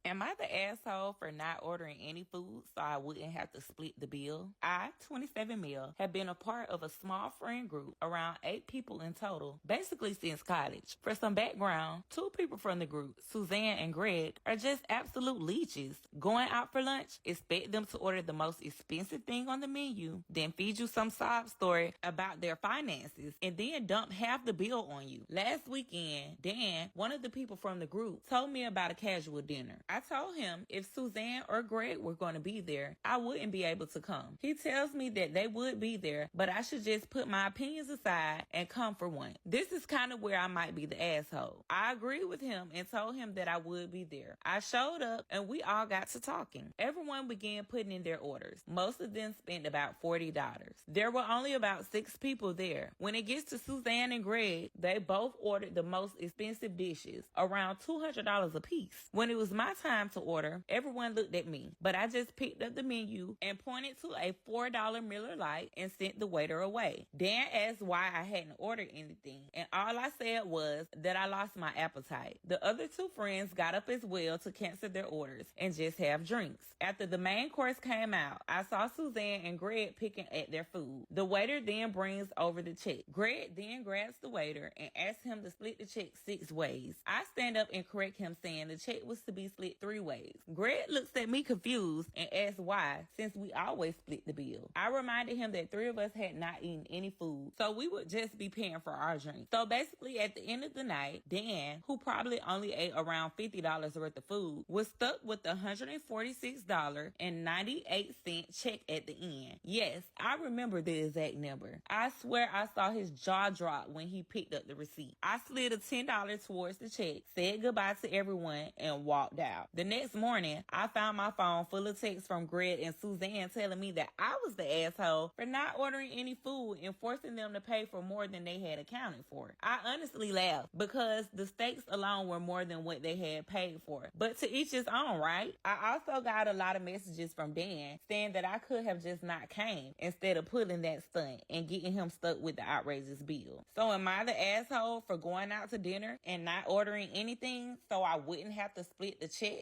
Am I the asshole for not ordering any food so I wouldn't have to split the bill? I, 27 male, have been a part of a small friend group, around 8 people in total, basically since college. For some background, 2 people from the group, Suzanne and Greg, are just absolute leeches. Going out for lunch, expect them to order the most expensive thing on the menu, then feed you some sob story about their finances, and then dump half the bill on you. Last weekend, Dan, one of the people from the group, told me about a casual dinner. I told him if Suzanne or Greg were going to be there, I wouldn't be able to come. He tells me that they would be there, but I should just put my opinions aside and come for one. This is kind of where I might be the asshole. I agreed with him and told him that I would be there. I showed up and we all got to talking. Everyone began putting in their orders. Most of them spent about $40. There were only about 6 people there. When it gets to Suzanne and Greg, they both ordered the most expensive dishes, around $200 a piece. When it was my time to order, everyone looked at me, but I just picked up the menu and pointed to a $4 Miller Lite and sent the waiter away. Dan asked why I hadn't ordered anything, and all I said was that I lost my appetite. The other 2 friends got up as well to cancel their orders and just have drinks. After the main course came out, I saw Suzanne and Greg picking at their food. The waiter then brings over the check. Greg then grabs the waiter and asks him to split the check 6 ways. I stand up and correct him, saying the check was to be split 3 ways. Greg looks at me confused and asks why, since we always split the bill. I reminded him that 3 of us had not eaten any food, so we would just be paying for our drinks. So basically, at the end of the night, Dan, who probably only ate around $50 worth of food, was stuck with the $146.98 check at the end. Yes, I remember the exact number. I swear I saw his jaw drop when he picked up the receipt. I slid a $10 towards the check, said goodbye to everyone, and walked out. The next morning, I found my phone full of texts from Greg and Suzanne telling me that I was the asshole for not ordering any food and forcing them to pay for more than they had accounted for. I honestly laughed because the steaks alone were more than what they had paid for. But to each his own, right? I also got a lot of messages from Dan saying that I could have just not came instead of pulling that stunt and getting him stuck with the outrageous bill. So am I the asshole for going out to dinner and not ordering anything so I wouldn't have to split the check?